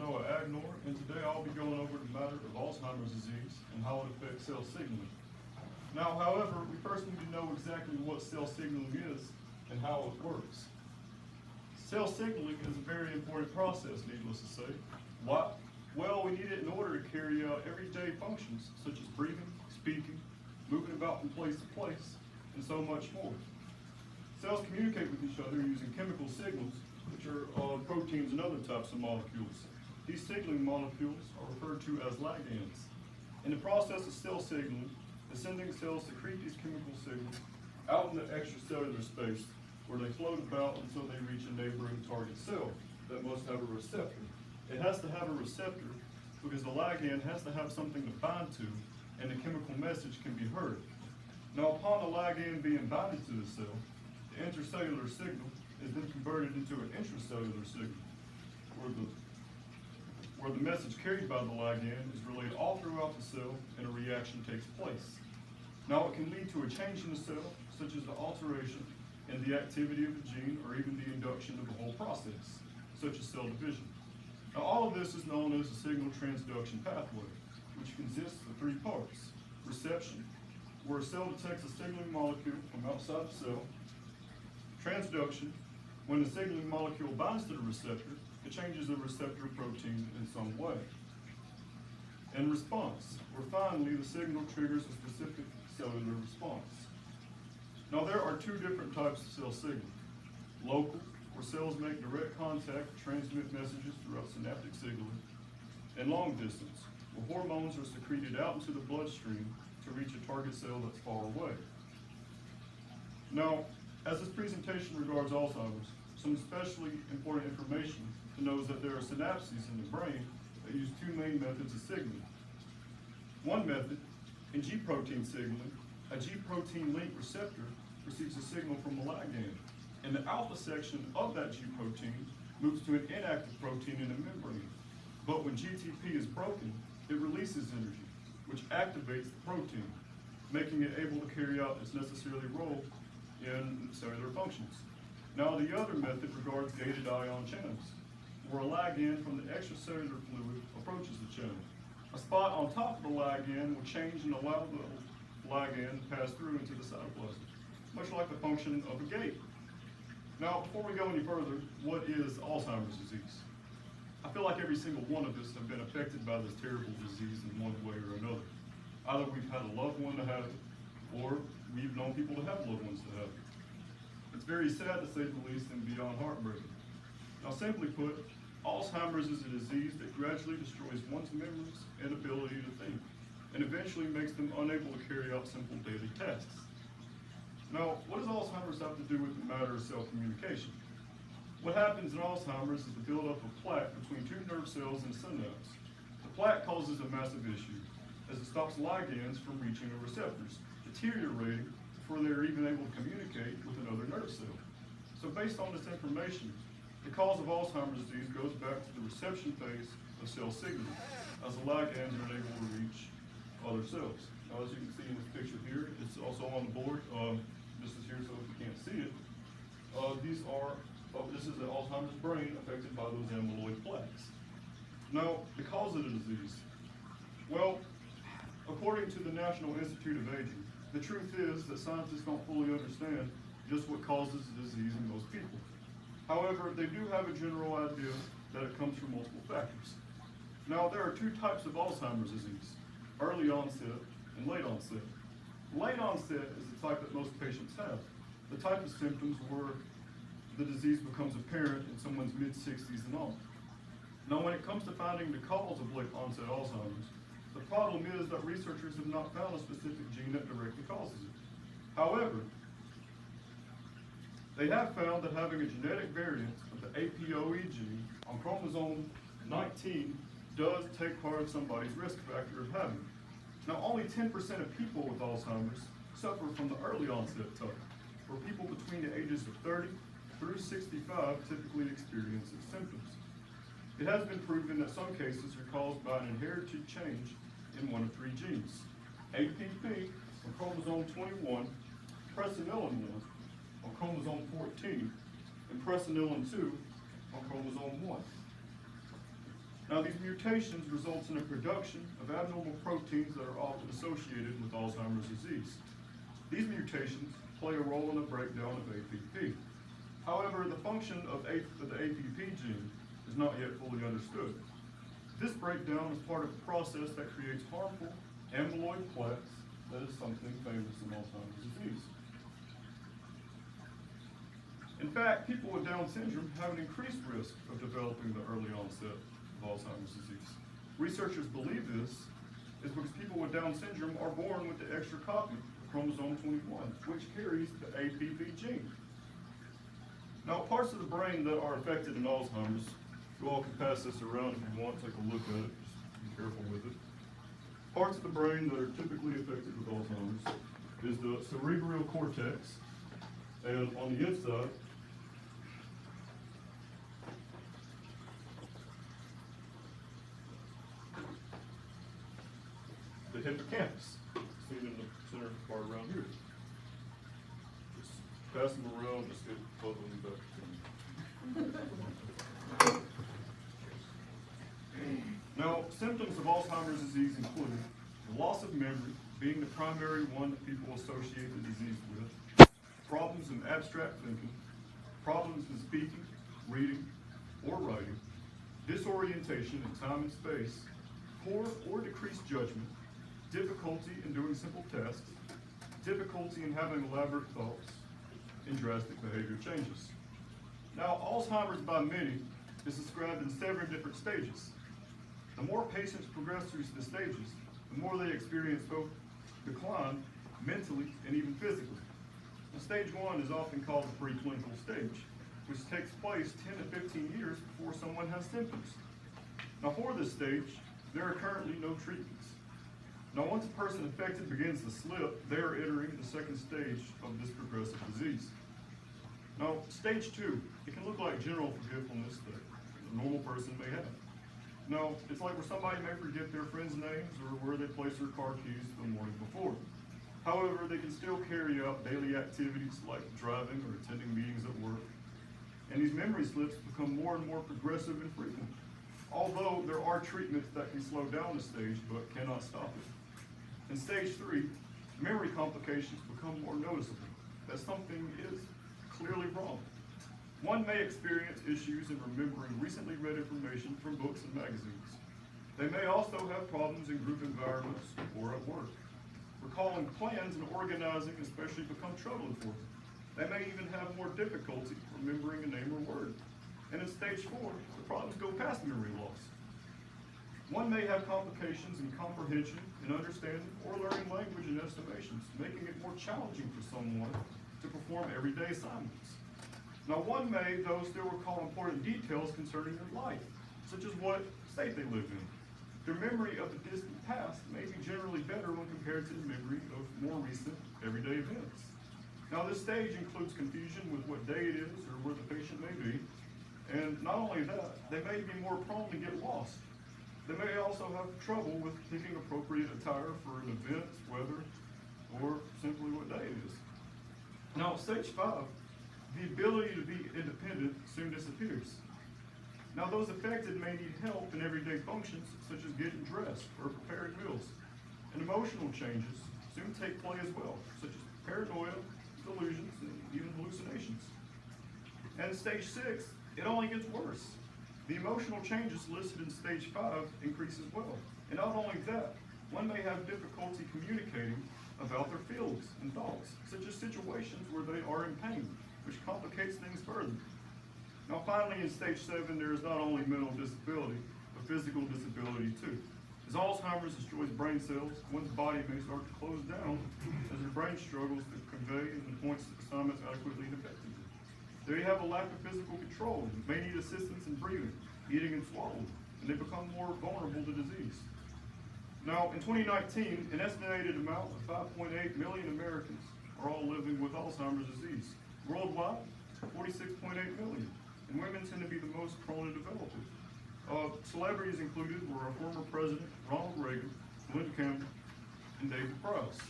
Noah Agnor, and today I'll be going over the matter of Alzheimer's disease and how it affects cell signaling. Now, however, we first need to know exactly what cell signaling is and how it works. Cell signaling is a very important process, needless to say. Why? Well, we need it in order to carry out everyday functions such as breathing, speaking, moving about from place to place, and so much more. Cells communicate with each other using chemical signals, which are proteins and other types of molecules. These signaling molecules are referred to as ligands. In the process of cell signaling, ascending cells secrete these chemical signals out in the extracellular space where they float about until they reach a neighboring target cell that must have a receptor. It has to have a receptor because the ligand has to have something to bind to and the chemical message can be heard. Now, upon the ligand being bound to the cell, the intercellular signal is then converted into an intracellular signal, where the message carried by the ligand is relayed all throughout the cell and a reaction takes place. Now, it can lead to a change in the cell, such as the alteration in the activity of the gene or even the induction of the whole process, such as cell division. Now, all of this is known as the signal transduction pathway, which consists of three parts: reception, where a cell detects a signaling molecule from outside the cell; transduction, when the signaling molecule binds to the receptor, it changes the receptor protein in some way; and response, where finally the signal triggers a specific cellular response. Now, there are two different types of cell signaling: local, where cells make direct contact to transmit messages throughout synaptic signaling; and long distance, where hormones are secreted out into the bloodstream to reach a target cell that's far away. Now, as this presentation regards Alzheimer's, some especially important information to know is that there are synapses in the brain that use two main methods of signaling. One method, in G protein signaling, a G protein linked receptor receives a signal from a ligand, and the alpha section of that G protein moves to an inactive protein in the membrane. But when GTP is broken, it releases energy, which activates the protein, making it able to carry out its necessary role in cellular functions. Now, the other method regards gated ion channels, where a ligand from the extracellular fluid approaches the channel. A spot on top of the ligand will change and allow the ligand to pass through into the cytoplasm, much like the function of a gate. Now, before we go any further, what is Alzheimer's disease? I feel like every single one of us have been affected by this terrible disease in one way or another. Either we've had a loved one to have it, or we've known people to have loved ones to have it. It's very sad, to say the least, and beyond heartbreaking. Now, simply put, Alzheimer's is a disease that gradually destroys one's memories and ability to think, and eventually makes them unable to carry out simple daily tasks. Now, what does Alzheimer's have to do with the matter of cell communication? What happens in Alzheimer's is the buildup of plaque between two nerve cells and synapse. The plaque causes a massive issue, as it stops ligands from reaching the receptors, deteriorating before they're even able to communicate with another nerve cell. So based on this information, the cause of Alzheimer's disease goes back to the reception phase of cell signaling, as the ligands are unable to reach other cells. Now, as you can see in this picture here, it's also on the board. This is here, so if you can't see it, this is the Alzheimer's brain affected by those amyloid plaques. Now, the cause of the disease. Well, according to the National Institute of Aging, the truth is that scientists don't fully understand just what causes the disease in most people. However, they do have a general idea that it comes from multiple factors. Now, there are two types of Alzheimer's disease: early onset and late onset. Late onset is the type that most patients have, the type of symptoms where the disease becomes apparent in someone's mid-60s and on. Now, when it comes to finding the cause of late onset Alzheimer's, the problem is that researchers have not found a specific gene that directly causes it. However, they have found that having a genetic variant of the APOE gene on chromosome 19 does take part of somebody's risk factor of having it. Now, only 10% of people with Alzheimer's suffer from the early onset type, where people between the ages of 30 through 65 typically experience its symptoms. It has been proven that some cases are caused by an inherited change in one of three genes: APP on chromosome 21, presenilin 1 on chromosome 14, and presenilin 2 on chromosome 1. Now, these mutations result in a production of abnormal proteins that are often associated with Alzheimer's disease. These mutations play a role in the breakdown of APP. However, the function of the APP gene is not yet fully understood. This breakdown is part of a process that creates harmful amyloid plaques that is something famous in Alzheimer's disease. In fact, people with Down syndrome have an increased risk of developing the early onset of Alzheimer's disease. Researchers believe this is because people with Down syndrome are born with the extra copy of chromosome 21, which carries the APP gene. Now, parts of the brain that are affected in Alzheimer's, you all can pass this around if you want, take a look at it, just be careful with it. Parts of the brain that are typically affected with Alzheimer's is the cerebral cortex, and on the inside, the hippocampus, seen in the center part around here. Just pass them around, just get both of them back to me. Now, symptoms of Alzheimer's disease include the loss of memory, being the primary one that people associate the disease with, problems in abstract thinking, problems in speaking, reading, or writing, disorientation in time and space, poor or decreased judgment, difficulty in doing simple tasks, difficulty in having elaborate thoughts, and drastic behavior changes. Now, Alzheimer's by many is described in 7 different stages. The more patients progress through the stages, the more they experience both decline mentally and even physically. Now, stage 1 is often called the preclinical stage, which takes place 10 to 15 years before someone has symptoms. Now, for this stage, there are currently no treatments. Now, once a person affected begins to slip, they are entering the 2nd stage of this progressive disease. Now, stage 2, it can look like general forgetfulness that a normal person may have. Now, it's like where somebody may forget their friends' names or where they place their car keys the morning before. However, they can still carry out daily activities like driving or attending meetings at work. And these memory slips become more and more progressive and frequent. Although there are treatments that can slow down the stage but cannot stop it. In stage 3, memory complications become more noticeable, that something is clearly wrong. One may experience issues in remembering recently read information from books and magazines. They may also have problems in group environments or at work. Recalling plans and organizing especially become troubling for them. They may even have more difficulty remembering a name or word. And in stage 4, the problems go past memory loss. One may have complications in comprehension and understanding or learning language and estimations, making it more challenging for someone to perform everyday assignments. Now, one may, though, still recall important details concerning their life, such as what state they live in. Their memory of the distant past may be generally better when compared to the memory of more recent everyday events. Now, this stage includes confusion with what day it is or where the patient may be. And not only that, they may be more prone to get lost. They may also have trouble with picking appropriate attire for an event, weather, or simply what day it is. Now, stage 5, the ability to be independent soon disappears. Now, those affected may need help in everyday functions, such as getting dressed or preparing meals. And emotional changes soon take place as well, such as paranoia, delusions, and even hallucinations. And in stage 6, it only gets worse. The emotional changes listed in stage 5 increase as well. And not only that, one may have difficulty communicating about their feelings and thoughts, such as situations where they are in pain, which complicates things further. Now, finally, in stage 7, there is not only mental disability, but physical disability too. As Alzheimer's destroys brain cells, one's body may start to close down as their brain struggles to convey and points assignments adequately and effectively. They have a lack of physical control, may need assistance in breathing, eating, and swallowing, and they become more vulnerable to disease. Now, in 2019, an estimated amount of 5.8 million Americans are all living with Alzheimer's disease. Worldwide, 46.8 million, and women tend to be the most prone to develop it. Celebrities included were our former president, Ronald Reagan, Linda Campbell, and David Price.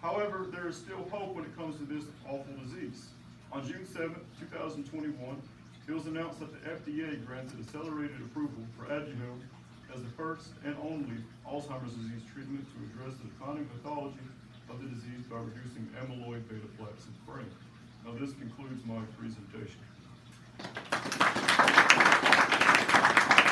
However, there is still hope when it comes to this awful disease. On June 7, 2021, it was announced that the FDA granted accelerated approval for Aduhelm first and only Alzheimer's disease treatment to address the declining pathology of the disease by reducing amyloid beta plaques in the brain. Now, this concludes my presentation.